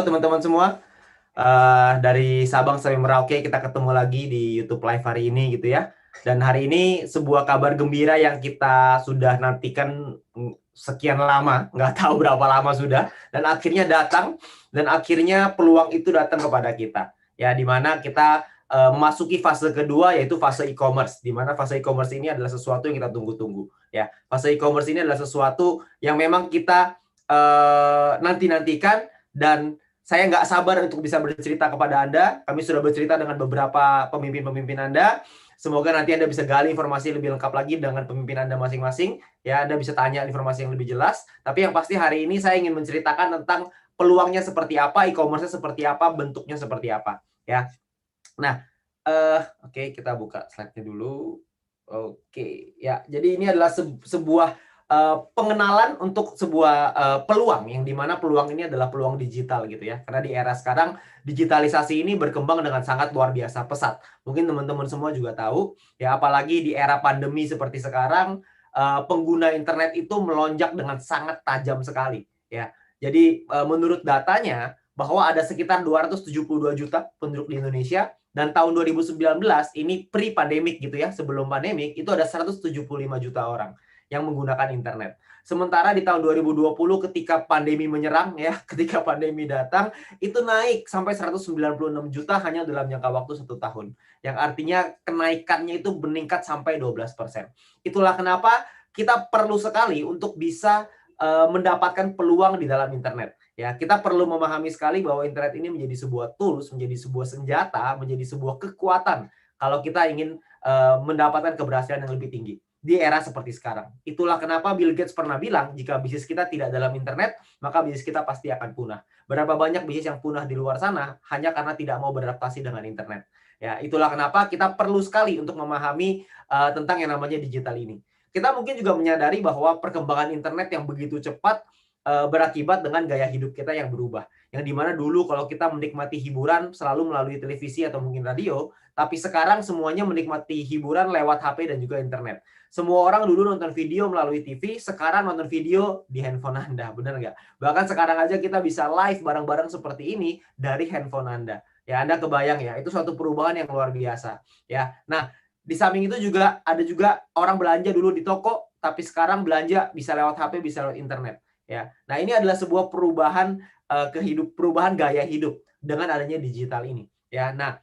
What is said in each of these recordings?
Halo teman-teman semua. Dari Sabang sampai Merauke kita ketemu lagi di YouTube Live hari ini gitu ya. Dan hari ini sebuah kabar gembira yang kita sudah nantikan sekian lama, nggak tahu berapa lama sudah, dan akhirnya datang, dan akhirnya peluang itu datang kepada kita. Ya, di mana kita memasuki fase kedua, yaitu fase e-commerce. Di mana fase e-commerce ini adalah sesuatu yang kita tunggu-tunggu. Ya, fase e-commerce ini adalah sesuatu yang memang kita nanti-nantikan, dan saya nggak sabar untuk bisa bercerita kepada Anda. Kami sudah bercerita dengan beberapa pemimpin-pemimpin Anda. Semoga nanti Anda bisa gali informasi lebih lengkap lagi dengan pemimpin Anda masing-masing. Ya, Anda bisa tanya informasi yang lebih jelas. Tapi yang pasti hari ini saya ingin menceritakan tentang peluangnya seperti apa, e-commerce-nya seperti apa, bentuknya seperti apa. Ya, nah, oke, kita buka slide-nya dulu. Oke, ya, jadi ini adalah sebuah pengenalan untuk sebuah peluang, yang dimana peluang ini adalah peluang digital gitu ya. Karena di era sekarang digitalisasi ini berkembang dengan sangat luar biasa pesat. Mungkin teman-teman semua juga tahu ya, apalagi di era pandemi seperti sekarang, pengguna internet itu melonjak dengan sangat tajam sekali ya. Jadi menurut datanya bahwa ada sekitar 272 juta penduduk di Indonesia, dan tahun 2019 ini pre-pandemic gitu ya, sebelum pandemik itu ada 175 juta orang yang menggunakan internet. Sementara di tahun 2020 ketika pandemi menyerang ya, ketika pandemi datang, itu naik sampai 196 juta hanya dalam jangka waktu 1 tahun. Yang artinya kenaikannya itu meningkat sampai 12%. Itulah kenapa kita perlu sekali untuk bisa mendapatkan peluang di dalam internet. Ya, kita perlu memahami sekali bahwa internet ini menjadi sebuah tools, menjadi sebuah senjata, menjadi sebuah kekuatan kalau kita ingin mendapatkan keberhasilan yang lebih tinggi di era seperti sekarang. Itulah kenapa Bill Gates pernah bilang, jika bisnis kita tidak dalam internet, maka bisnis kita pasti akan punah. Berapa banyak bisnis yang punah di luar sana hanya karena tidak mau beradaptasi dengan internet. Ya, itulah kenapa kita perlu sekali untuk memahami tentang yang namanya digital ini. Kita mungkin juga menyadari bahwa perkembangan internet yang begitu cepat berakibat dengan gaya hidup kita yang berubah. Yang dimana dulu kalau kita menikmati hiburan selalu melalui televisi atau mungkin radio, tapi sekarang semuanya menikmati hiburan lewat HP dan juga internet. Semua orang dulu nonton video melalui TV, sekarang nonton video di handphone Anda, benar nggak? Bahkan sekarang aja kita bisa live bareng-bareng seperti ini dari handphone Anda. Ya, Anda kebayang ya, itu suatu perubahan yang luar biasa. Ya, nah, di samping itu juga ada juga orang belanja dulu di toko, tapi sekarang belanja bisa lewat HP, bisa lewat internet. Ya, nah ini adalah sebuah perubahan perubahan gaya hidup dengan adanya digital ini. Ya, nah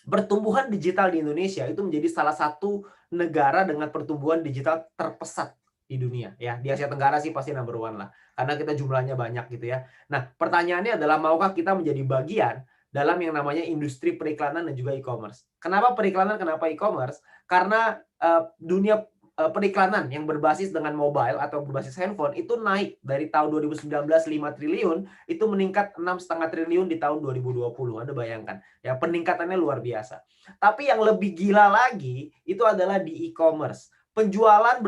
pertumbuhan digital di Indonesia itu menjadi salah satu negara dengan pertumbuhan digital terpesat di dunia. Ya, di Asia Tenggara sih pasti number one lah, karena kita jumlahnya banyak gitu ya. Nah, pertanyaannya adalah maukah kita menjadi bagian dalam yang namanya industri periklanan dan juga e-commerce. Kenapa periklanan, kenapa e-commerce? Karena dunia periklanan yang berbasis dengan mobile atau berbasis handphone itu naik dari tahun 2019 5 triliun itu meningkat 6,5 triliun di tahun 2020. Anda bayangkan ya, peningkatannya luar biasa. Tapi yang lebih gila lagi itu adalah di e-commerce. Penjualan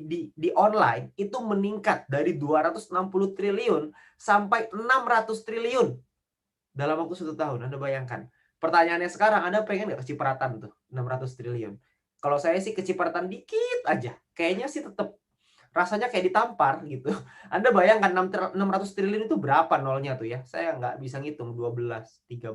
di online itu meningkat dari 260 triliun sampai 600 triliun dalam waktu 1 tahun. Anda bayangkan. Pertanyaannya sekarang, Anda pengen nggak kecipratan tuh 600 triliun? Kalau saya sih kecipratan dikit aja. Kayaknya sih tetap rasanya kayak ditampar gitu. Anda bayangkan 600 triliun itu berapa nolnya tuh ya? Saya nggak bisa ngitung. 12, 13,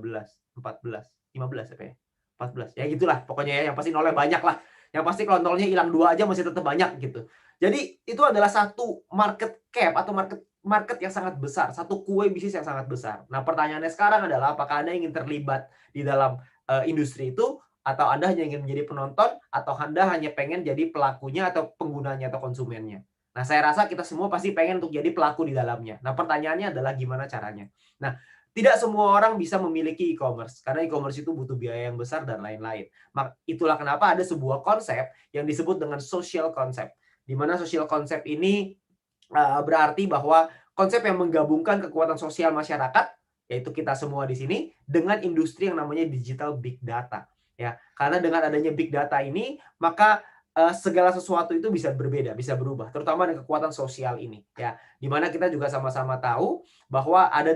14, 15 apa ya? 14. Ya gitulah pokoknya ya. Yang pasti nolnya banyak lah. Yang pasti kalau nolnya hilang 2 aja masih tetap banyak gitu. Jadi itu adalah satu market cap atau market yang sangat besar, satu kue bisnis yang sangat besar. Nah, pertanyaannya sekarang adalah apakah Anda ingin terlibat di dalam industri itu, atau Anda hanya ingin menjadi penonton, atau Anda hanya pengen jadi pelakunya atau penggunanya atau konsumennya. Nah, saya rasa kita semua pasti pengen untuk jadi pelaku di dalamnya. Nah, pertanyaannya adalah gimana caranya. Nah, tidak semua orang bisa memiliki e-commerce, karena e-commerce itu butuh biaya yang besar dan lain-lain. Itulah kenapa ada sebuah konsep yang disebut dengan social concept, di mana social concept ini berarti bahwa konsep yang menggabungkan kekuatan sosial masyarakat, yaitu kita semua di sini, dengan industri yang namanya digital big data. Ya, karena dengan adanya big data ini, maka segala sesuatu itu bisa berbeda, bisa berubah, terutama dengan kekuatan sosial ini. Ya, dimana kita juga sama-sama tahu bahwa ada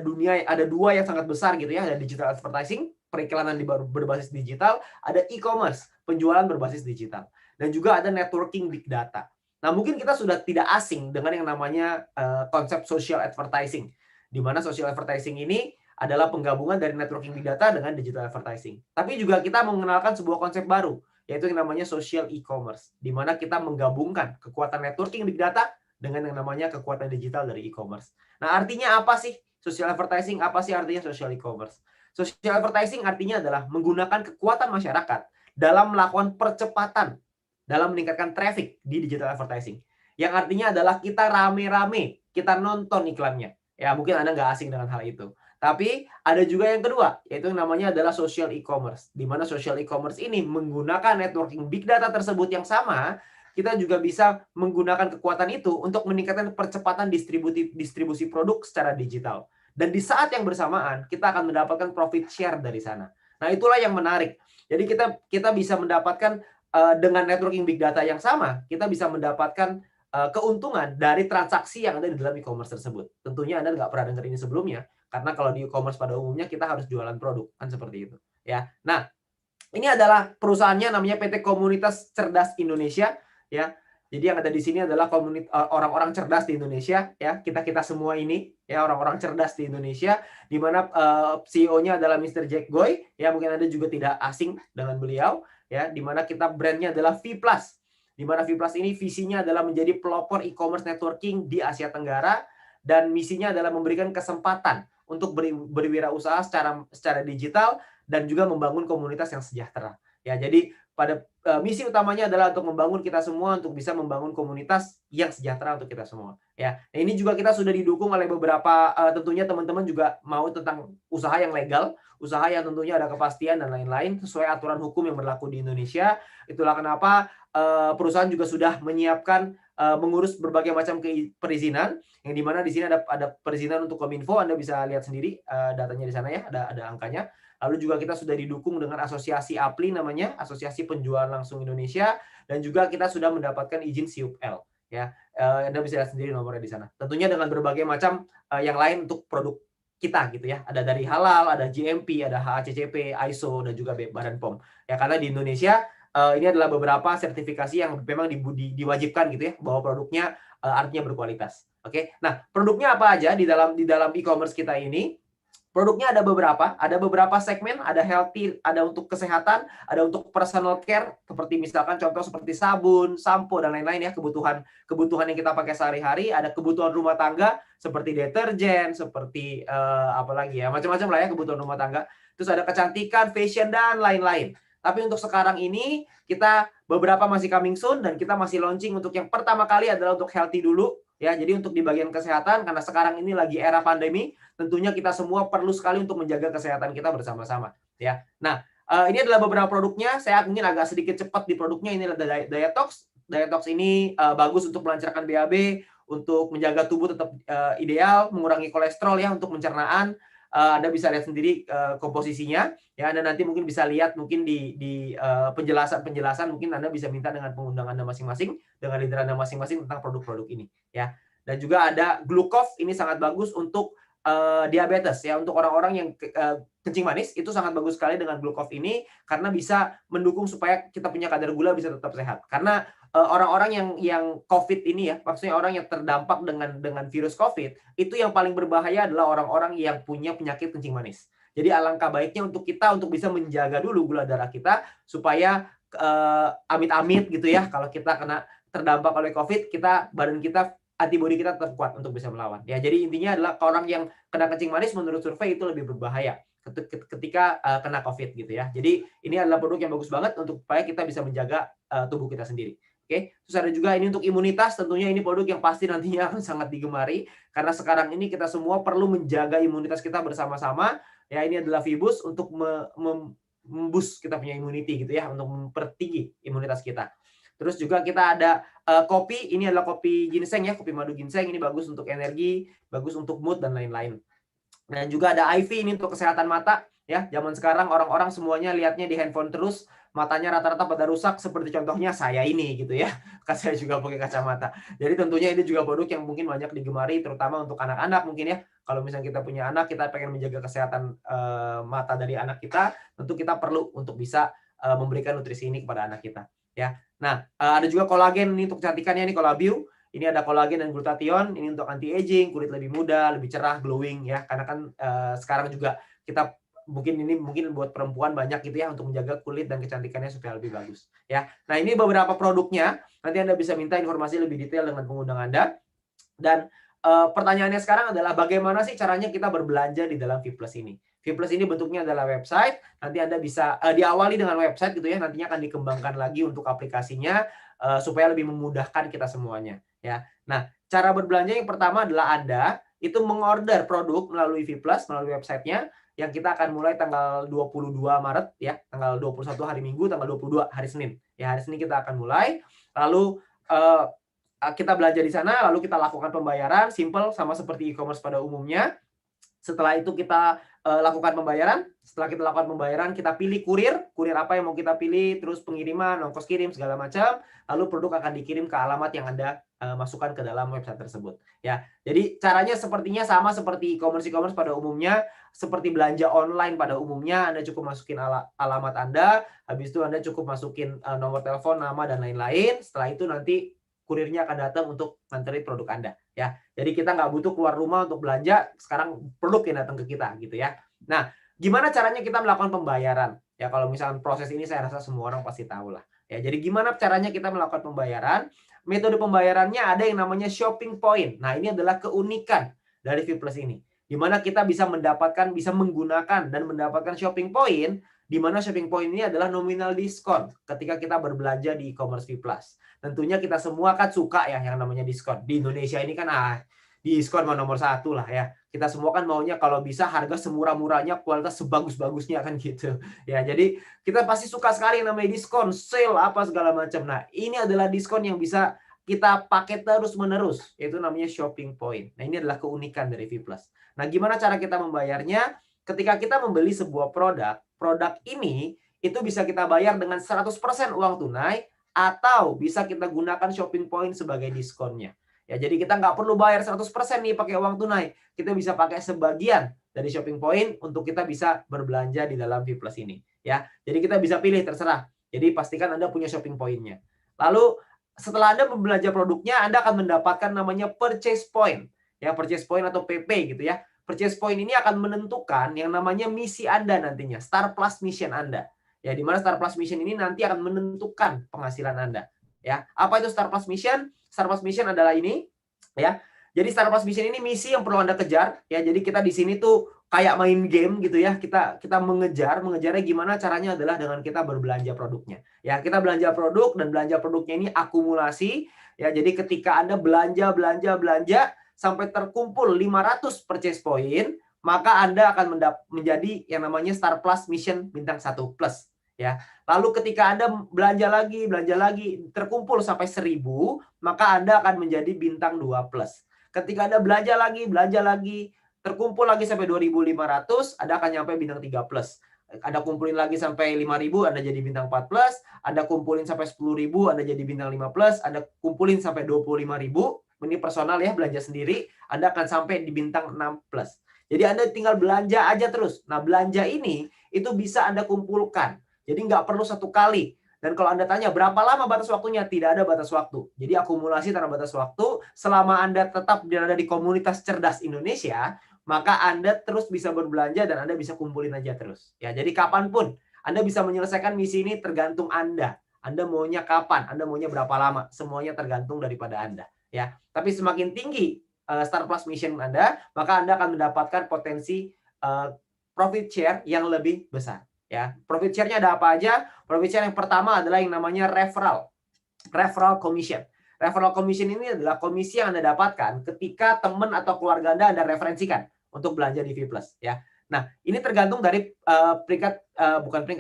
dua yang sangat besar gitu ya, ada digital advertising, periklanan berbasis digital, ada e-commerce, penjualan berbasis digital, dan juga ada networking big data. Nah, mungkin kita sudah tidak asing dengan yang namanya konsep social advertising, di mana social advertising ini adalah penggabungan dari networking big data dengan digital advertising. Tapi juga kita mengenalkan sebuah konsep baru, yaitu yang namanya social e-commerce, di mana kita menggabungkan kekuatan networking big data dengan yang namanya kekuatan digital dari e-commerce. Nah, artinya apa sih social advertising? Apa sih artinya social e-commerce? Social advertising artinya adalah menggunakan kekuatan masyarakat dalam melakukan percepatan, dalam meningkatkan traffic di digital advertising. Yang artinya adalah kita rame-rame, kita nonton iklannya. Ya, mungkin Anda nggak asing dengan hal itu. Tapi ada juga yang kedua, yaitu yang namanya adalah social e-commerce. Di mana social e-commerce ini menggunakan networking big data tersebut yang sama, kita juga bisa menggunakan kekuatan itu untuk meningkatkan percepatan distribusi produk secara digital. Dan di saat yang bersamaan, kita akan mendapatkan profit share dari sana. Nah, itulah yang menarik. Jadi kita bisa mendapatkan dengan networking big data yang sama, kita bisa mendapatkan keuntungan dari transaksi yang ada di dalam e-commerce tersebut. Tentunya Anda nggak pernah dengar ini sebelumnya, karena kalau di e-commerce pada umumnya kita harus jualan produk, kan seperti itu. Ya, nah ini adalah perusahaannya namanya PT Komunitas Cerdas Indonesia, ya. Jadi yang ada di sini adalah orang-orang cerdas di Indonesia, ya. Kita semua ini, ya, orang-orang cerdas di Indonesia, di mana CEO-nya adalah Mr. Jack Goy, ya, mungkin Anda juga tidak asing dengan beliau, ya, di mana kita brandnya adalah V+. Di mana V+ ini visinya adalah menjadi pelopor e-commerce networking di Asia Tenggara, dan misinya adalah memberikan kesempatan untuk berwirausaha secara digital dan juga membangun komunitas yang sejahtera. Ya, jadi pada misi utamanya adalah untuk membangun kita semua untuk bisa membangun komunitas yang sejahtera untuk kita semua. Ya, nah, ini juga kita sudah didukung oleh beberapa tentunya teman-teman juga mau tentang usaha yang legal, usaha yang tentunya ada kepastian dan lain-lain sesuai aturan hukum yang berlaku di Indonesia. Itulah kenapa perusahaan juga sudah menyiapkan mengurus berbagai macam perizinan, yang dimana di sini ada perizinan untuk Kominfo. Anda bisa lihat sendiri datanya di sana, ya, ada angkanya. Lalu juga kita sudah didukung dengan asosiasi APLI namanya, Asosiasi Penjualan Langsung Indonesia, dan juga kita sudah mendapatkan izin SIUP-L, ya. Anda bisa lihat sendiri nomornya di sana. Tentunya dengan berbagai macam yang lain untuk produk kita gitu, ya. Ada dari halal, ada GMP, ada HACCP, ISO, dan juga Badan POM. Ya, karena di Indonesia ini adalah beberapa sertifikasi yang memang diwajibkan gitu, ya, bahwa produknya artinya berkualitas. Oke. Nah, produknya apa aja di dalam e-commerce kita ini? Produknya ada beberapa segmen, ada healthy, ada untuk kesehatan, ada untuk personal care, seperti misalkan contoh seperti sabun, sampo, dan lain-lain, ya, kebutuhan yang kita pakai sehari-hari, ada kebutuhan rumah tangga seperti deterjen, seperti apa lagi, ya, macam-macam lah, ya, kebutuhan rumah tangga. Terus ada kecantikan, fashion, dan lain-lain. Tapi untuk sekarang ini kita beberapa masih coming soon, dan kita masih launching untuk yang pertama kali adalah untuk healthy dulu, ya. Jadi untuk di bagian kesehatan, karena sekarang ini lagi era pandemi, tentunya kita semua perlu sekali untuk menjaga kesehatan kita bersama-sama, ya. Nah, ini adalah beberapa produknya. Saya mungkin agak sedikit cepat di produknya. Ini adalah Dietox. Dietox ini bagus untuk melancarkan BAB, untuk menjaga tubuh tetap ideal, mengurangi kolesterol, ya, untuk pencernaan. Anda bisa lihat sendiri komposisinya, ya. Anda nanti mungkin bisa lihat mungkin di penjelasan mungkin Anda bisa minta dengan pengundang Anda masing-masing, dengan leader Anda masing-masing tentang produk-produk ini, ya. Dan juga ada Glucov, ini sangat bagus untuk diabetes, ya, untuk orang-orang yang kencing manis, itu sangat bagus sekali dengan Glucov ini, karena bisa mendukung supaya kita punya kadar gula bisa tetap sehat. Karena orang-orang yang COVID ini, ya, maksudnya orang yang terdampak dengan virus COVID, itu yang paling berbahaya adalah orang-orang yang punya penyakit kencing manis. Jadi alangkah baiknya untuk kita untuk bisa menjaga dulu gula darah kita, supaya amit-amit gitu, ya, kalau kita terdampak oleh COVID, badan kita, antibodi kita tetap kuat untuk bisa melawan. Ya, jadi intinya adalah orang yang kena kencing manis menurut survei itu lebih berbahaya ketika kena COVID gitu, ya. Jadi ini adalah produk yang bagus banget untuk supaya kita bisa menjaga tubuh kita sendiri. Oke. Terus ada juga ini untuk imunitas, tentunya ini produk yang pasti nantinya akan sangat digemari, karena sekarang ini kita semua perlu menjaga imunitas kita bersama-sama. Ya, ini adalah Vibus untuk memboost kita punya immunity gitu, ya, untuk mempertinggi imunitas kita. Terus juga kita ada kopi, ini adalah kopi ginseng, ya, kopi madu ginseng, ini bagus untuk energi, bagus untuk mood, dan lain-lain. Dan juga ada IV, ini untuk kesehatan mata, ya. Zaman sekarang orang-orang semuanya lihatnya di handphone terus, matanya rata-rata pada rusak, seperti contohnya saya ini gitu, ya. Kan saya juga pakai kacamata. Jadi tentunya ini juga produk yang mungkin banyak digemari, terutama untuk anak-anak mungkin, ya. Kalau misalnya kita punya anak, kita pengen menjaga kesehatan mata dari anak kita, tentu kita perlu untuk bisa memberikan nutrisi ini kepada anak kita, ya. Nah, ada juga kolagen, ini untuk kecantikannya, ini Colabio. Ini ada kolagen dan glutathione, ini untuk anti aging, kulit lebih muda, lebih cerah, glowing ya. Karena kan sekarang juga kita mungkin buat perempuan banyak gitu ya untuk menjaga kulit dan kecantikannya supaya lebih bagus ya. Nah, ini beberapa produknya. Nanti Anda bisa minta informasi lebih detail dengan pengundang Anda. Dan pertanyaannya sekarang adalah bagaimana sih caranya kita berbelanja di dalam Vplus ini? Vplus ini bentuknya adalah website. Nanti Anda bisa diawali dengan website gitu ya. Nantinya akan dikembangkan lagi untuk aplikasinya supaya lebih memudahkan kita semuanya ya. Nah, cara berbelanja yang pertama adalah Anda itu mengorder produk melalui Vplus, melalui websitenya, yang kita akan mulai tanggal 22 Maret ya, tanggal 21 hari Minggu, tanggal 22 hari Senin. Ya, hari Senin kita akan mulai. Lalu kita belanja di sana, lalu kita lakukan pembayaran simple sama seperti e-commerce pada umumnya. Setelah itu kita lakukan pembayaran. Setelah kita lakukan pembayaran, kita pilih kurir apa yang mau kita pilih, terus pengiriman, ongkos kirim segala macam. Lalu produk akan dikirim ke alamat yang Anda masukkan ke dalam website tersebut. Ya, jadi caranya sepertinya sama seperti e-commerce pada umumnya, seperti belanja online pada umumnya. Anda cukup masukin alamat Anda, habis itu Anda cukup masukin nomor telepon, nama dan lain-lain. Setelah itu nanti kurirnya akan datang untuk nganterin produk Anda ya. Jadi kita nggak butuh keluar rumah untuk belanja, sekarang produk yang datang ke kita gitu ya. Nah, gimana caranya kita melakukan pembayaran? Ya kalau misalnya proses ini saya rasa semua orang pasti tahu lah. Ya, jadi gimana caranya kita melakukan pembayaran? Metode pembayarannya ada yang namanya shopping point. Nah, ini adalah keunikan dari Vplus ini. Di mana kita bisa menggunakan dan mendapatkan shopping point, di mana shopping point ini adalah nominal diskon ketika kita berbelanja di e-commerce Vplus. Tentunya kita semua kan suka ya yang namanya diskon. Di Indonesia ini kan diskon nomor satu lah ya. Kita semua kan maunya kalau bisa harga semurah-murahnya, kualitas sebagus-bagusnya kan gitu. Ya, jadi kita pasti suka sekali yang namanya diskon, sale apa segala macam. Nah, ini adalah diskon yang bisa kita pakai terus-menerus, yaitu namanya shopping point. Nah, ini adalah keunikan dari Vplus. Nah, gimana cara kita membayarnya? Ketika kita membeli sebuah produk ini itu bisa kita bayar dengan 100% uang tunai, atau bisa kita gunakan shopping point sebagai diskonnya. Ya, jadi kita nggak perlu bayar 100% nih pakai uang tunai. Kita bisa pakai sebagian dari shopping point untuk kita bisa berbelanja di dalam Vplus ini. Ya, jadi kita bisa pilih terserah. Jadi pastikan Anda punya shopping point-nya. Lalu setelah Anda membelanja produknya, Anda akan mendapatkan namanya purchase point. Ya, purchase point atau PP gitu ya. Purchase point ini akan menentukan yang namanya misi Anda nantinya, Star Plus Mission Anda. Ya, di mana Star Plus Mission ini nanti akan menentukan penghasilan Anda. Ya, apa itu Star Plus Mission? Star Plus Mission adalah ini, ya. Jadi Star Plus Mission ini misi yang perlu Anda kejar, ya. Jadi kita di sini tuh kayak main game gitu ya. Kita mengejarnya gimana caranya adalah dengan kita berbelanja produknya. Ya, kita belanja produk dan belanja produknya ini akumulasi, ya. Jadi ketika Anda belanja sampai terkumpul 500 purchase point, maka Anda akan menjadi yang namanya Star Plus Mission bintang 1 plus ya. Lalu ketika Anda belanja lagi terkumpul sampai 1000, maka Anda akan menjadi bintang 2 plus. Ketika Anda belanja lagi terkumpul lagi sampai 2500, Anda akan nyampe bintang 3 plus. Anda kumpulin lagi sampai 5000, Anda jadi bintang 4 plus. Anda kumpulin sampai 10.000, Anda jadi bintang 5 plus. Anda kumpulin sampai 25.000, ini personal ya, belanja sendiri, Anda akan sampai di bintang 6 plus. Jadi Anda tinggal belanja aja terus. Nah, belanja ini itu bisa Anda kumpulkan. Jadi nggak perlu satu kali. Dan kalau Anda tanya berapa lama batas waktunya, tidak ada batas waktu. Jadi akumulasi tanpa batas waktu, selama Anda tetap berada di komunitas cerdas Indonesia, maka Anda terus bisa berbelanja dan Anda bisa kumpulin aja terus. Ya, jadi kapanpun Anda bisa menyelesaikan misi ini tergantung Anda. Anda maunya kapan, Anda maunya berapa lama, semuanya tergantung daripada Anda. Ya, tapi semakin tinggi Star Plus Mission Anda, maka Anda akan mendapatkan potensi profit share yang lebih besar. Ya, profit share-nya ada apa aja? Profit share yang pertama adalah yang namanya referral commission. Referral commission ini adalah komisi yang Anda dapatkan ketika teman atau keluarga Anda referensikan untuk belanja di Vplus. Ya, nah ini tergantung dari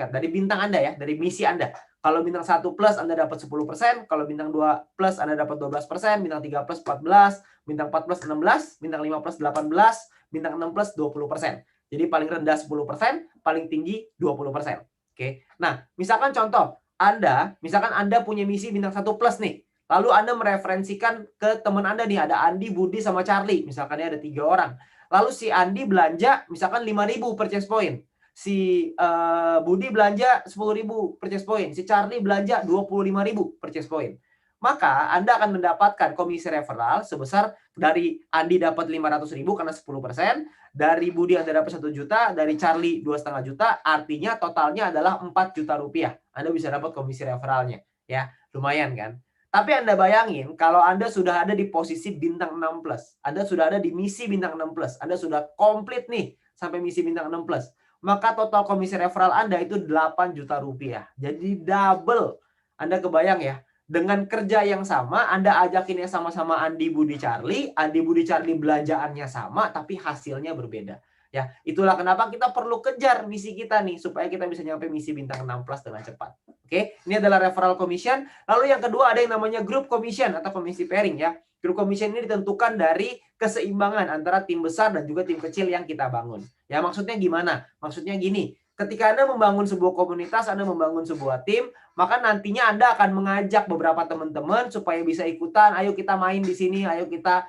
dari bintang Anda ya, dari misi Anda. Kalau bintang 1 plus Anda dapat 10%, kalau bintang 2 plus Anda dapat 12%, bintang 3 plus 14%, bintang 4 plus 16%, bintang 5 plus 18%, bintang 6 plus 20%. Jadi paling rendah 10%, paling tinggi 20%. Oke. Nah, misalkan contoh, misalkan Anda punya misi bintang 1 plus nih. Lalu Anda mereferensikan ke teman Anda nih, ada Andi, Budi, sama Charlie. Misalkan ada 3 orang. Lalu si Andi belanja misalkan 5.000 purchase point. Si Budi belanja 10.000 purchase point. Si Charlie belanja 25.000 purchase point. maka Anda akan mendapatkan komisi referral sebesar dari Andi dapat 500.000 karena 10%, dari Budi Anda dapat 1 juta, dari Charlie 2,5 juta, artinya totalnya adalah 4 juta rupiah. Anda bisa dapat komisi referralnya, ya. Lumayan kan? Tapi Anda bayangin kalau Anda sudah ada di posisi bintang 6 plus, Anda sudah ada di misi bintang 6 plus, Anda sudah komplit nih sampai misi bintang 6 plus, maka total komisi referral Anda itu 8 juta rupiah. Jadi double. Anda kebayang ya, dengan kerja yang sama, Anda ajakinnya sama-sama Andi Budi Charlie belanjaannya sama, tapi hasilnya berbeda. Ya, itulah kenapa kita perlu kejar misi kita nih, supaya kita bisa nyampe misi bintang 6 plus dengan cepat. Oke, ini adalah referral commission. Lalu yang kedua ada yang namanya group commission atau komisi pairing ya. Group commission ini ditentukan dari keseimbangan antara tim besar dan juga tim kecil yang kita bangun. Ya, maksudnya gimana? Maksudnya gini, ketika Anda membangun sebuah komunitas, Anda membangun sebuah tim, maka nantinya Anda akan mengajak beberapa teman-teman supaya bisa ikutan, ayo kita main di sini, ayo kita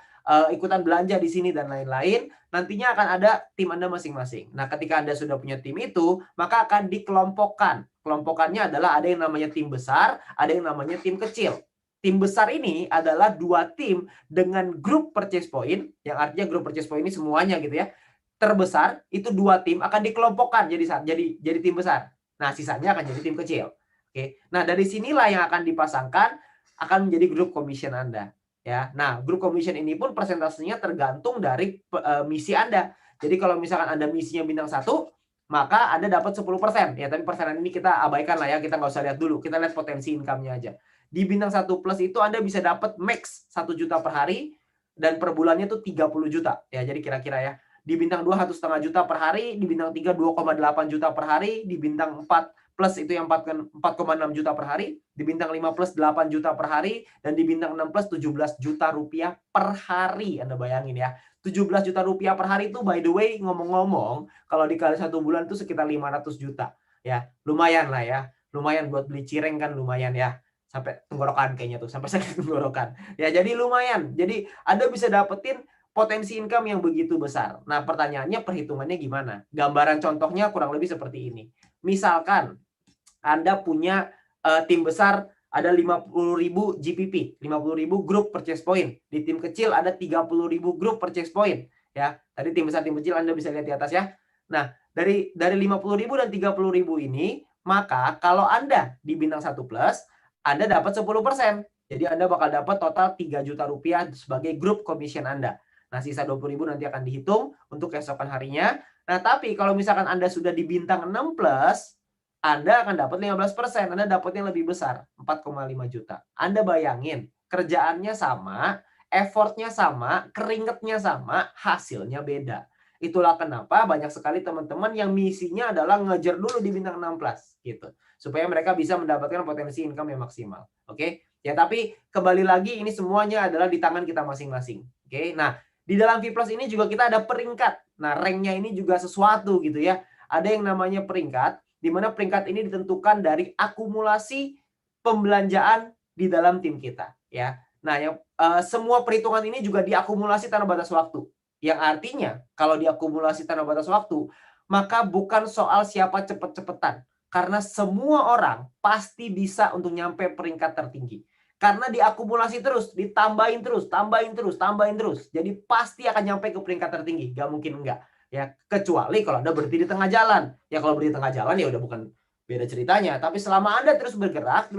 ikutan belanja di sini dan lain-lain. Nantinya akan ada tim Anda masing-masing. Nah, ketika Anda sudah punya tim itu, maka akan dikelompokkan. Kelompokannya adalah ada yang namanya tim besar, ada yang namanya tim kecil. Tim besar ini adalah 2 tim dengan grup purchase point, yang artinya grup purchase point ini semuanya gitu ya. Terbesar itu 2 tim akan dikelompokkan jadi tim besar. Nah, sisanya akan jadi tim kecil. Oke. Nah, dari sinilah yang akan dipasangkan akan menjadi grup commission Anda. Ya, nah grup commission ini pun persentasenya tergantung dari misi Anda. Jadi kalau misalkan Anda misinya bintang 1, maka Anda dapat 10%. Ya, tapi persenan ini kita abaikan lah ya, kita nggak usah lihat dulu. Kita lihat potensi income-nya aja. Di bintang 1 plus itu Anda bisa dapat max 1 juta per hari dan per bulannya tuh 30 juta. Ya, jadi kira-kira ya. Di bintang 2 1,5 juta per hari, di bintang 3 2,8 juta per hari, di bintang 4 plus itu yang 4,6 juta per hari, di bintang 5 plus 8 juta per hari, dan di bintang 6 plus 17 juta rupiah per hari. Anda bayangin ya, 17 juta rupiah per hari itu by the way, ngomong-ngomong, kalau dikali 1 bulan itu sekitar 500 juta. Ya, lumayan lah ya. Lumayan buat beli cireng kan lumayan ya. Sampai tenggorokan kayaknya tuh, sampai sakit tenggorokan. Ya, jadi lumayan. Jadi Anda bisa dapetin potensi income yang begitu besar. Nah, pertanyaannya perhitungannya gimana? Gambaran contohnya kurang lebih seperti ini. Misalkan Anda punya tim besar ada 50.000 GPP, 50.000 grup purchase point. Di tim kecil ada 30.000 grup purchase point. Ya, tadi tim besar, tim kecil Anda bisa lihat di atas ya. Nah, dari 50.000 dan 30.000 ini, maka kalau Anda di bintang 1 plus, Anda dapat 10%. Jadi Anda bakal dapat total 3 juta rupiah sebagai grup commission Anda. Nah, sisa 20.000 nanti akan dihitung untuk keesokan harinya. Nah, tapi kalau misalkan Anda sudah di bintang 6 plus, Anda akan dapat 15%. Anda dapatnya lebih besar, 4,5 juta. Anda bayangin, kerjaannya sama, effortnya sama, keringetnya sama, hasilnya beda. Itulah kenapa banyak sekali teman-teman yang misinya adalah ngejar dulu di bintang 6 plus gitu. Supaya mereka bisa mendapatkan potensi income yang maksimal. Oke? Ya, tapi kembali lagi ini semuanya adalah di tangan kita masing-masing. Oke? Nah, di dalam V Plus ini juga kita ada peringkat. Nah, ranknya ini juga sesuatu gitu ya. Ada yang namanya peringkat, di mana peringkat ini ditentukan dari akumulasi pembelanjaan di dalam tim kita. Ya, nah yang semua perhitungan ini juga diakumulasi tanpa batas waktu. Yang artinya kalau diakumulasi tanpa batas waktu, maka bukan soal siapa cepet-cepetan, karena semua orang pasti bisa untuk nyampe peringkat tertinggi. Karena diakumulasi terus, ditambahin terus, tambahin terus, tambahin terus. Jadi pasti akan nyampe ke peringkat tertinggi, gak mungkin enggak. Ya, kecuali kalau Anda berhenti di tengah jalan. Ya kalau berhenti di tengah jalan ya udah bukan beda ceritanya. Tapi selama Anda terus bergerak,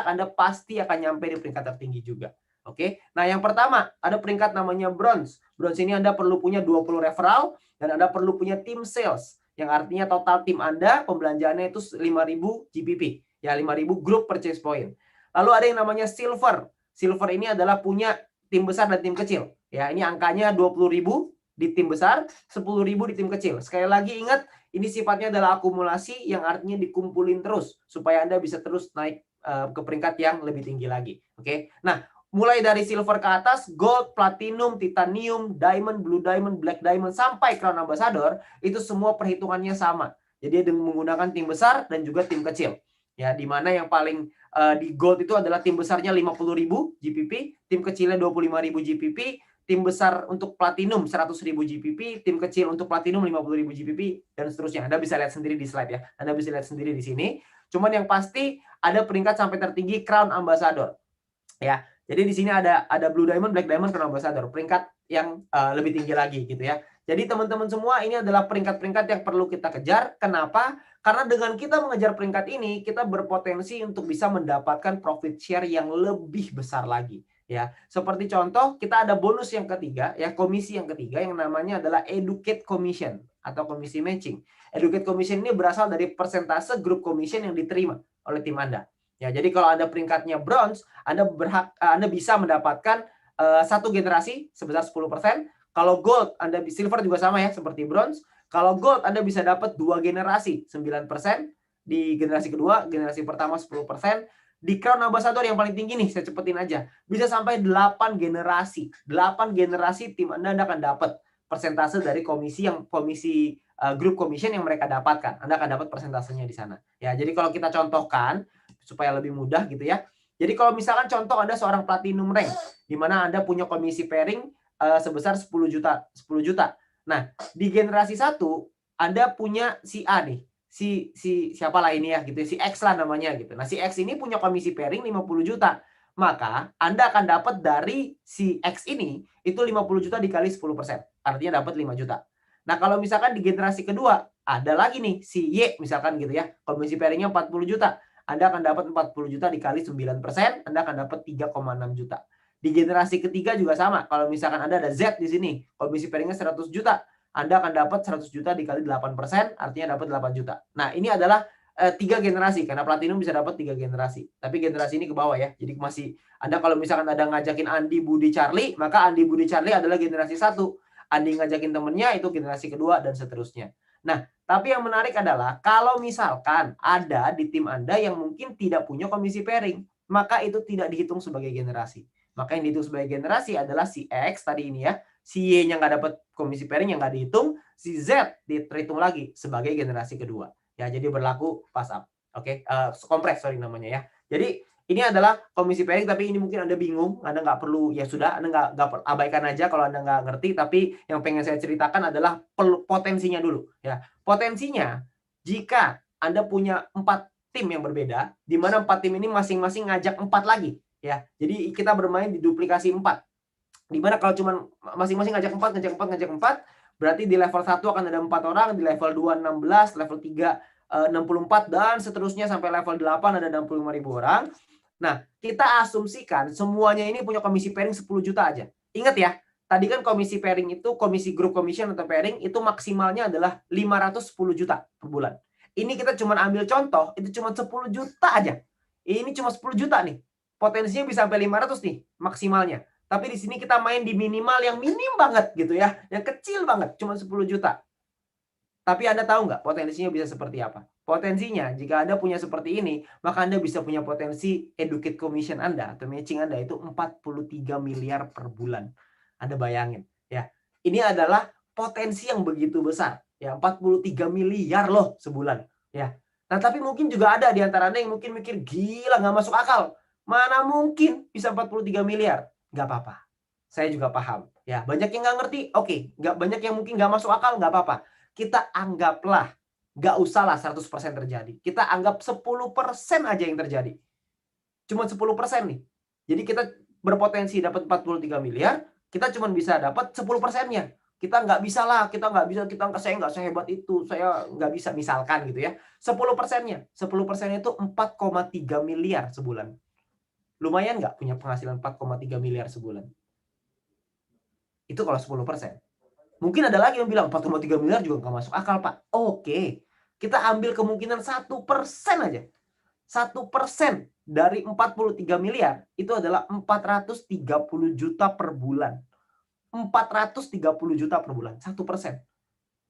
Anda pasti akan nyampe di peringkat tertinggi juga. Oke. Nah, yang pertama, ada peringkat namanya bronze. Bronze ini Anda perlu punya 20 referral dan Anda perlu punya tim sales. Yang artinya total tim Anda pembelanjaannya itu 5.000 GPP. Ya, 5.000 group purchase point. Lalu ada yang namanya silver. Silver ini adalah punya tim besar dan tim kecil. Ya, ini angkanya 20.000 di tim besar, 10.000 di tim kecil. Sekali lagi ingat, ini sifatnya adalah akumulasi yang artinya dikumpulin terus supaya Anda bisa terus naik ke peringkat yang lebih tinggi lagi. Oke. Nah, mulai dari silver ke atas, gold, platinum, titanium, diamond, blue diamond, black diamond sampai crown ambassador, itu semua perhitungannya sama. Jadi dengan menggunakan tim besar dan juga tim kecil. Ya, di mana yang paling di gold itu adalah tim besarnya 50.000 GPP, tim kecilnya 25.000 GPP, tim besar untuk platinum 100.000 GPP, tim kecil untuk platinum 50.000 GPP, dan seterusnya. Anda bisa lihat sendiri di slide ya. Anda bisa lihat sendiri di sini. Cuman yang pasti ada peringkat sampai tertinggi Crown Ambassador. Ya. Jadi di sini ada Blue Diamond, Black Diamond, Crown Ambassador, peringkat yang lebih tinggi lagi gitu ya. Jadi teman-teman semua, ini adalah peringkat-peringkat yang perlu kita kejar. Kenapa? Karena dengan kita mengejar peringkat ini, kita berpotensi untuk bisa mendapatkan profit share yang lebih besar lagi. Ya, seperti contoh, kita ada bonus yang ketiga, ya, komisi yang ketiga yang namanya adalah Educate Commission atau komisi matching. Educate Commission ini berasal dari persentase grup commission yang diterima oleh tim Anda. Ya, jadi kalau Anda peringkatnya bronze, Anda bisa mendapatkan satu generasi sebesar 10%. Kalau gold, silver juga sama ya, seperti bronze. Kalau gold, Anda bisa dapat 2 generasi 9%, di generasi kedua, generasi pertama 10%. Di Crown Ambassador yang paling tinggi nih, saya cepetin aja. Bisa sampai 8 generasi. 8 generasi tim Anda akan dapat persentase dari komisi grup commission yang mereka dapatkan. Anda akan dapat persentasenya di sana. Ya, jadi kalau kita contohkan supaya lebih mudah gitu ya. Jadi kalau misalkan contoh Anda seorang platinum rank di mana Anda punya komisi pairing sebesar 10 juta, 10 juta. Nah, di generasi 1 Anda punya si A nih. Si siapalah ini ya gitu, si X lah namanya gitu. Nah, si X ini punya komisi pairing 50 juta. Maka Anda akan dapat dari si X ini itu 50 juta dikali 10%. Artinya dapat 5 juta. Nah, kalau misalkan di generasi kedua ada lagi nih si Y misalkan gitu ya. Komisi pairingnya 40 juta. Anda akan dapat 40 juta dikali 9%, Anda akan dapat 3,6 juta. Di generasi ketiga juga sama. Kalau misalkan Anda ada Z di sini, komisi pairingnya 100 juta, Anda akan dapat 100 juta dikali 8%, artinya dapat 8 juta. Nah, ini adalah 3 generasi, karena platinum bisa dapat 3 generasi. Tapi generasi ini ke bawah ya. Jadi masih, Anda kalau misalkan ada ngajakin Andi, Budi, Charlie, maka Andi, Budi, Charlie adalah generasi 1. Andi ngajakin temennya, itu generasi kedua, dan seterusnya. Nah, tapi yang menarik adalah kalau misalkan ada di tim Anda yang mungkin tidak punya komisi pairing, maka itu tidak dihitung sebagai generasi. Maka yang dihitung sebagai generasi adalah si X tadi ini ya, si Y-nya nggak dapat komisi pairing yang nggak dihitung, si Z dihitung lagi sebagai generasi kedua. Ya, jadi berlaku pass up. Oke, kompres sorry namanya ya. Jadi ini adalah komisi pairing, tapi ini mungkin Anda bingung, Anda nggak perlu, ya sudah, Anda nggak abaikan aja kalau Anda nggak ngerti, tapi yang pengen saya ceritakan adalah potensinya dulu. Ya, potensinya jika Anda punya 4 tim yang berbeda, di mana 4 tim ini masing-masing ngajak 4 lagi. Ya, jadi kita bermain di duplikasi 4. Di mana kalau cuma masing-masing ngajak 4, berarti di level 1 akan ada 4 orang, di level 2 16, level 3 64 dan seterusnya sampai level 8 ada 65.000 orang. Nah, kita asumsikan semuanya ini punya komisi pairing 10 juta aja. Ingat ya, tadi kan komisi pairing itu, komisi group commission atau pairing itu maksimalnya adalah 510 juta per bulan. Ini kita cuma ambil contoh, itu cuma 10 juta aja. Ini cuma 10 juta nih. Potensinya bisa sampai 500 nih maksimalnya. Tapi di sini kita main di minimal yang minim banget gitu ya. Yang kecil banget, cuma 10 juta. Tapi Anda tahu nggak potensinya bisa seperti apa? Potensinya, jika Anda punya seperti ini, maka Anda bisa punya potensi educate commission Anda atau matching Anda itu 43 miliar per bulan. Anda bayangin ya. Ini adalah potensi yang begitu besar. Ya, 43 miliar loh sebulan. Ya. Nah, tapi mungkin juga ada di antara Anda yang mungkin mikir, gila nggak masuk akal. Mana mungkin bisa 43 miliar? Nggak apa-apa. Saya juga paham. Ya, banyak yang nggak ngerti, oke. Nggak banyak yang mungkin nggak masuk akal, nggak apa-apa. Kita anggaplah, nggak usahlah 100% terjadi. Kita anggap 10% aja yang terjadi. Cuma 10% nih. Jadi kita berpotensi dapat 43 miliar, kita cuma bisa dapat 10%-nya. Kita nggak bisa lah, saya nggak sehebat itu, saya nggak bisa, misalkan gitu ya. 10%-nya, 10% itu 4,3 miliar sebulan. Lumayan nggak punya penghasilan 4,3 miliar sebulan? Itu kalau 10%. Mungkin ada lagi yang bilang 4,3 miliar juga nggak masuk akal, Pak. Oke, kita ambil kemungkinan 1% aja. 1% dari 43 miliar itu adalah 430 juta per bulan. 430 juta per bulan, 1%.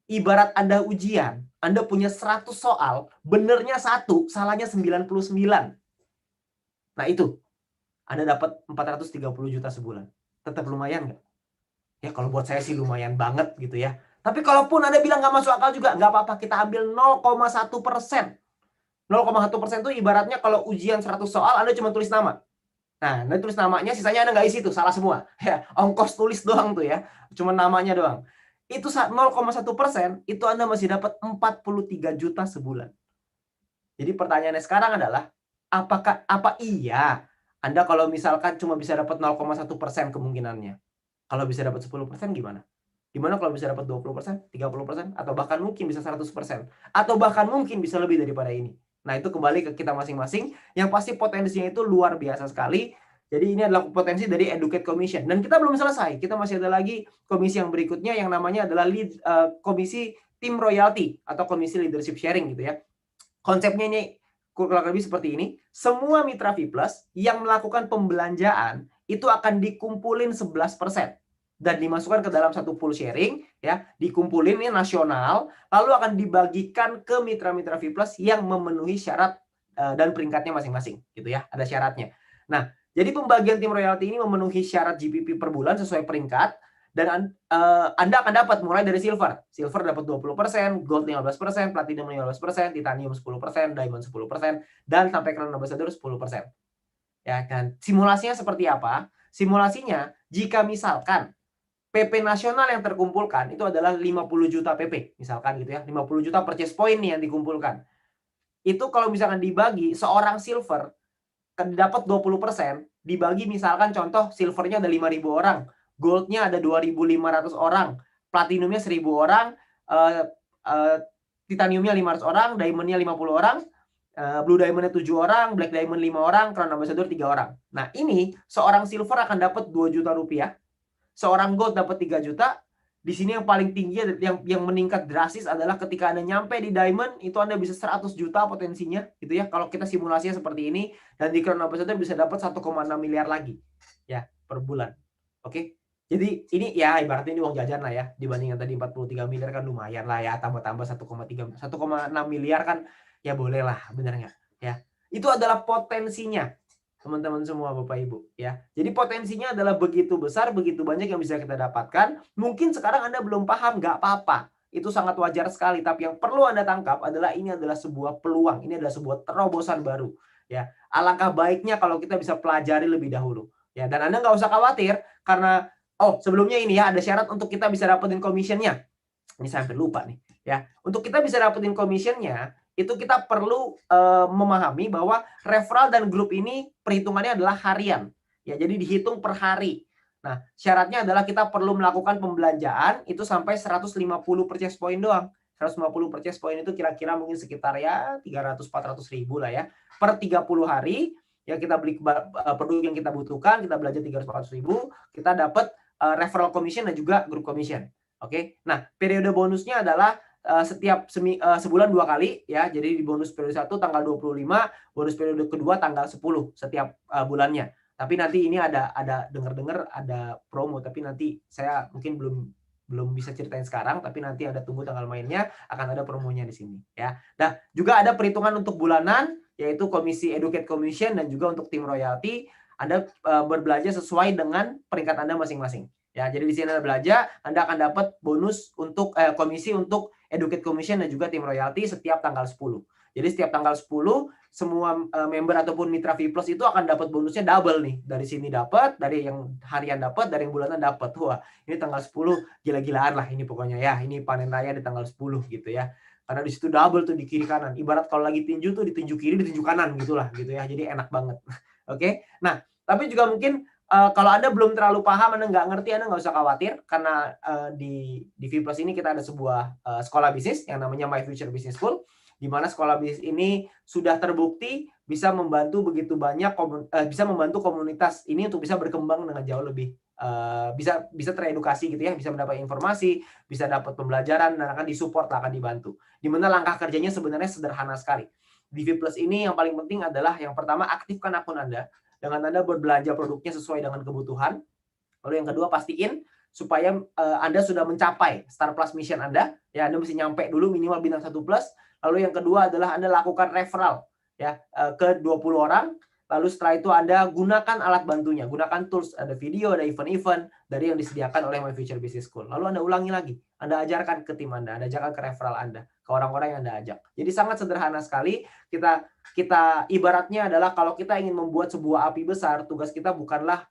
Ibarat Anda ujian, Anda punya 100 soal, benernya 1, salahnya 99. Nah itu, Anda dapat 430 juta sebulan. Tetap lumayan nggak? Ya kalau buat saya sih lumayan banget gitu ya. Tapi kalaupun Anda bilang nggak masuk akal juga, nggak apa-apa. Kita ambil 0,1%. 0,1% itu ibaratnya kalau ujian 100 soal, Anda cuma tulis nama. Nah, Anda tulis namanya, sisanya Anda nggak isi tuh, salah semua. Ya, ongkos tulis doang tuh ya. Cuma namanya doang. Itu 0,1%, itu Anda masih dapat 43 juta sebulan. Jadi pertanyaannya sekarang adalah, apa iya Anda kalau misalkan cuma bisa dapat 0,1% kemungkinannya. Kalau bisa dapat 10% gimana? Gimana kalau bisa dapat 20%, 30%, atau bahkan mungkin bisa 100%, atau bahkan mungkin bisa lebih daripada ini. Nah, itu kembali ke kita masing-masing, yang pasti potensinya itu luar biasa sekali. Jadi ini adalah potensi dari Educate Commission. Dan kita belum selesai, kita masih ada lagi komisi yang berikutnya yang namanya adalah komisi Team Royalty atau komisi Leadership Sharing gitu ya. Konsepnya ini kurang lebih seperti ini. Semua mitra V+ yang melakukan pembelanjaan itu akan dikumpulin 11% dan dimasukkan ke dalam satu pool sharing ya, dikumpulin ini nasional, lalu akan dibagikan ke mitra-mitra V+ yang memenuhi syarat dan peringkatnya masing-masing gitu ya, ada syaratnya. Nah, jadi pembagian tim royalti ini memenuhi syarat GPP per bulan sesuai peringkat dan Anda akan dapat mulai dari silver. Silver dapat 20%, gold 15%, platinum 15%, titanium 10%, diamond 10%, dan sampai crown ambassador 10%. Ya kan? Simulasinya seperti apa? Simulasinya jika misalkan PP nasional yang terkumpulkan itu adalah 50 juta PP, misalkan gitu ya. 50 juta purchase point nih yang dikumpulkan. Itu kalau misalkan dibagi seorang silver dapat 20%, dibagi misalkan contoh silvernya ada 5.000 orang, goldnya ada 2.500 orang, platinumnya 1.000 orang, titaniumnya 500 orang, diamondnya 50 orang, blue diamondnya 7 orang, black diamond 5 orang, crown ambassador 3 orang. Nah ini seorang silver akan dapat 2 juta rupiah, seorang gold dapat 3 juta. Di sini yang paling tinggi yang meningkat drastis adalah ketika Anda nyampe di diamond itu Anda bisa 100 juta potensinya gitu ya. Kalau kita simulasinya seperti ini dan di crown ambassador bisa dapat 1,6 miliar lagi ya per bulan. Oke. Jadi ini ya ibaratnya ini uang jajan lah ya, dibanding yang tadi 43 miliar kan lumayan lah ya, tambah-tambah 1,6 miliar kan ya boleh lah, bener nggak ya. Itu adalah potensinya teman-teman semua Bapak Ibu ya. Jadi potensinya adalah begitu besar, begitu banyak yang bisa kita dapatkan. Mungkin sekarang Anda belum paham, nggak apa-apa. Itu sangat wajar sekali. Tapi yang perlu Anda tangkap adalah ini adalah sebuah peluang. Ini adalah sebuah terobosan baru. Ya, alangkah baiknya kalau kita bisa pelajari lebih dahulu. Ya, dan Anda nggak usah khawatir karena sebelumnya ini ya ada syarat untuk kita bisa dapetin commission-nya. Ini saya hampir lupa nih. Ya, untuk kita bisa dapetin commission-nya itu kita perlu memahami bahwa referral dan grup ini perhitungannya adalah harian. Ya, jadi dihitung per hari. Nah, syaratnya adalah kita perlu melakukan pembelanjaan itu sampai 150 purchase point doang. 150 purchase point itu kira-kira mungkin sekitar ya 300-400 ribu lah ya. Per 30 hari ya kita beli produk yang kita butuhkan, kita belanja 300-400 ribu, kita dapat referral commission dan juga grup commission. Oke. Nah, periode bonusnya adalah setiap sebulan 2 kali ya. Jadi di bonus periode 1 tanggal 25, bonus periode kedua tanggal 10 setiap bulannya. Tapi nanti ini ada dengar-dengar ada promo, tapi nanti saya mungkin belum bisa ceritain sekarang, tapi nanti ada tunggu tanggal mainnya, akan ada promonya di sini ya. Nah, juga ada perhitungan untuk bulanan yaitu komisi Educate Commission dan juga untuk tim royalty. Anda berbelanja sesuai dengan peringkat Anda masing-masing. Ya, jadi di sini Anda belanja, Anda akan dapat bonus untuk komisi untuk Educate Commission dan juga tim royalty setiap tanggal 10. Jadi setiap tanggal 10 semua member ataupun mitra V+ itu akan dapat bonusnya double nih. Dari sini dapat, dari yang harian dapat, dari yang bulanan dapat. Wah, ini tanggal 10 gila-gilaan lah ini pokoknya ya. Ini panen raya di tanggal 10 gitu ya. Karena di situ double tuh di kiri kanan. Ibarat kalau lagi tinju tuh ditinju kiri, ditinju kanan gitulah gitu ya. Jadi enak banget. Oke. Nah, tapi juga mungkin kalau Anda belum terlalu paham, Anda nggak ngerti, Anda nggak usah khawatir karena di V+ ini kita ada sebuah sekolah bisnis yang namanya My Future Business School, di mana sekolah bisnis ini sudah terbukti bisa membantu begitu banyak bisa membantu komunitas ini untuk bisa berkembang dengan jauh lebih bisa teredukasi gitu ya, bisa mendapat informasi, bisa dapat pembelajaran dan akan disupport, akan dibantu. Di mana langkah kerjanya sebenarnya sederhana sekali. Di V+ ini yang paling penting adalah yang pertama aktifkan akun Anda dengan Anda berbelanja produknya sesuai dengan kebutuhan. Lalu yang kedua pastiin supaya Anda sudah mencapai Star Plus Mission Anda. Ya, Anda mesti nyampe dulu minimal bintang 1 plus. Lalu yang kedua adalah Anda lakukan referral ya ke 20 orang. Lalu setelah itu Anda gunakan alat bantunya, gunakan tools, ada video, ada event-event dari yang disediakan oleh My Future Business School. Lalu Anda ulangi lagi, Anda ajarkan ke tim Anda ajarkan ke referral Anda, ke orang-orang yang Anda ajak. Jadi sangat sederhana sekali. Kita ibaratnya adalah kalau kita ingin membuat sebuah api besar, tugas kita adalah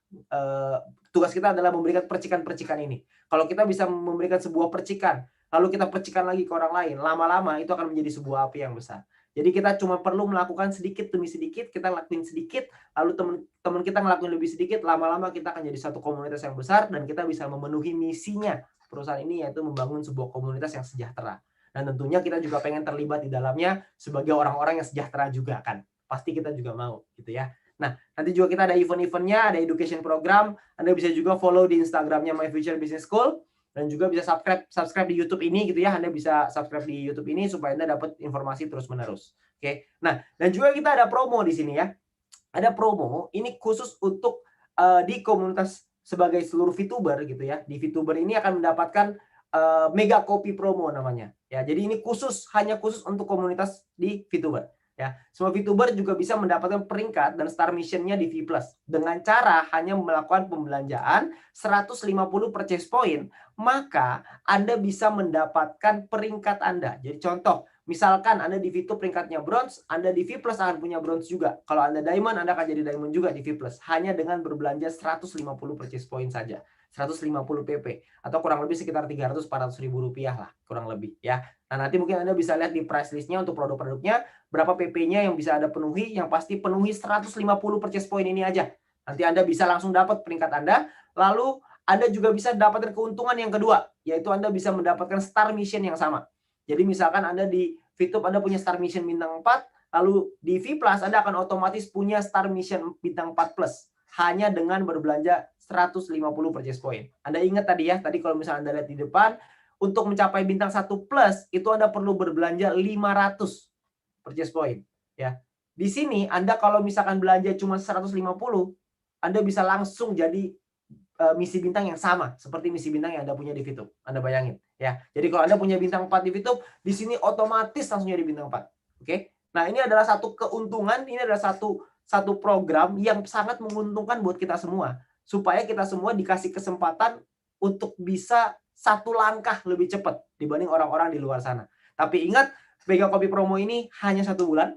memberikan percikan-percikan ini. Kalau kita bisa memberikan sebuah percikan, lalu kita percikan lagi ke orang lain, lama-lama itu akan menjadi sebuah api yang besar. Jadi kita cuma perlu melakukan sedikit demi sedikit, kita lakuin sedikit, lalu teman-teman kita ngelakuin lebih sedikit, lama-lama kita akan jadi satu komunitas yang besar dan kita bisa memenuhi misinya perusahaan ini, yaitu membangun sebuah komunitas yang sejahtera. Dan tentunya kita juga pengen terlibat di dalamnya sebagai orang-orang yang sejahtera juga kan. Pasti kita juga mau gitu ya. Nah, nanti juga kita ada event-eventnya, ada education program. Anda bisa juga follow di Instagramnya My Future Business School. Dan juga bisa subscribe di YouTube ini gitu ya. Anda bisa subscribe di YouTube ini supaya Anda dapat informasi terus-menerus. Oke. Nah, dan juga kita ada promo di sini ya. Ada promo ini khusus untuk di komunitas sebagai seluruh VTuber gitu ya. Di VTuber ini akan mendapatkan mega copy promo namanya. Ya, jadi ini hanya khusus untuk komunitas di VTuber. Ya, semua VTuber juga bisa mendapatkan peringkat dan star mission-nya di V+ dengan cara hanya melakukan pembelanjaan 150 purchase point, maka Anda bisa mendapatkan peringkat Anda. Jadi contoh, misalkan Anda di V2 peringkatnya bronze, Anda di V+ akan punya bronze juga. Kalau Anda diamond, Anda akan jadi diamond juga di V+. Hanya dengan berbelanja 150 purchase point saja. 150 PP atau kurang lebih sekitar 300-400 ribu rupiah lah kurang lebih ya. Nah, nanti mungkin Anda bisa lihat di price listnya untuk produk-produknya berapa PP-nya yang bisa Anda penuhi. Yang pasti penuhi 150 purchase point ini aja. Nanti Anda bisa langsung dapat peringkat Anda. Lalu Anda juga bisa dapatkan keuntungan yang kedua, yaitu Anda bisa mendapatkan star mission yang sama. Jadi misalkan Anda di VTube Anda punya star mission bintang 4, lalu di V+ Anda akan otomatis punya star mission bintang 4+ hanya dengan berbelanja 150 purchase point. Anda ingat tadi ya, tadi kalau misalnya Anda lihat di depan, untuk mencapai bintang 1+ itu Anda perlu berbelanja 500 purchase point ya. Di sini Anda kalau misalkan belanja cuma 150, Anda bisa langsung jadi misi bintang yang sama seperti misi bintang yang Anda punya di VTube. Anda bayangin ya. Jadi kalau Anda punya bintang 4 di VTube, di sini otomatis langsung jadi bintang 4. Oke. Nah, ini adalah satu keuntungan, ini adalah satu program yang sangat menguntungkan buat kita semua. Supaya kita semua dikasih kesempatan untuk bisa satu langkah lebih cepat dibanding orang-orang di luar sana. Tapi ingat, mega copy promo ini hanya 1 bulan.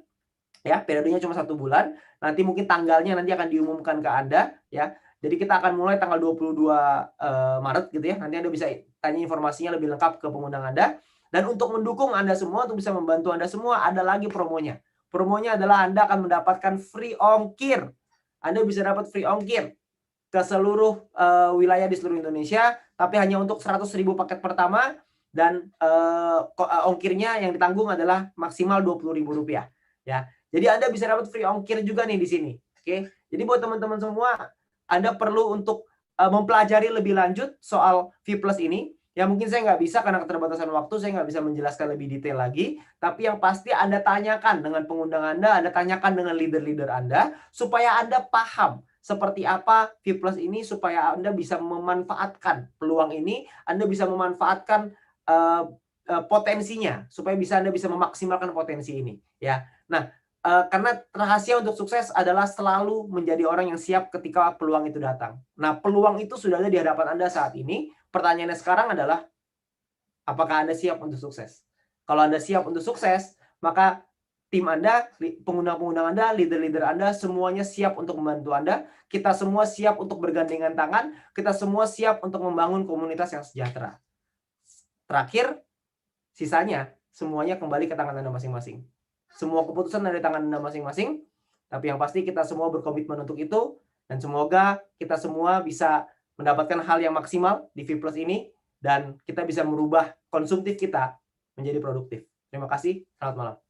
Ya, periodenya cuma 1 bulan. Nanti mungkin tanggalnya nanti akan diumumkan ke Anda ya. Jadi kita akan mulai tanggal 22 Maret gitu ya. Nanti Anda bisa tanya informasinya lebih lengkap ke pengundang Anda. Dan untuk mendukung Anda semua, untuk bisa membantu Anda semua, ada lagi promonya. Promonya adalah Anda akan mendapatkan free ongkir. Anda bisa dapat free ongkir ke seluruh wilayah di seluruh Indonesia, tapi hanya untuk 100.000 paket pertama dan ongkirnya yang ditanggung adalah maksimal Rp20.000 ya. Jadi Anda bisa dapat free ongkir juga nih di sini. Oke. Jadi buat teman-teman semua, Anda perlu untuk mempelajari lebih lanjut soal V+ ini. Ya mungkin saya nggak bisa karena keterbatasan waktu, saya nggak bisa menjelaskan lebih detail lagi. Tapi yang pasti Anda tanyakan dengan pengundang Anda tanyakan dengan leader-leader Anda, supaya Anda paham seperti apa V+ ini, supaya Anda bisa memanfaatkan peluang ini, Anda bisa memanfaatkan potensinya, supaya Anda bisa memaksimalkan potensi ini. Ya. Nah, karena rahasia untuk sukses adalah selalu menjadi orang yang siap ketika peluang itu datang. Nah, peluang itu sudah ada di hadapan Anda saat ini. Pertanyaannya sekarang adalah, apakah Anda siap untuk sukses? Kalau Anda siap untuk sukses, maka tim Anda, pengundang-pengundang Anda, leader-leader Anda, semuanya siap untuk membantu Anda. Kita semua siap untuk bergandengan tangan. Kita semua siap untuk membangun komunitas yang sejahtera. Terakhir, sisanya semuanya kembali ke tangan Anda masing-masing. Semua keputusan ada di tangan Anda masing-masing, tapi yang pasti kita semua berkomitmen untuk itu, dan semoga kita semua bisa mendapatkan hal yang maksimal di V+ ini, dan kita bisa merubah konsumtif kita menjadi produktif. Terima kasih, selamat malam.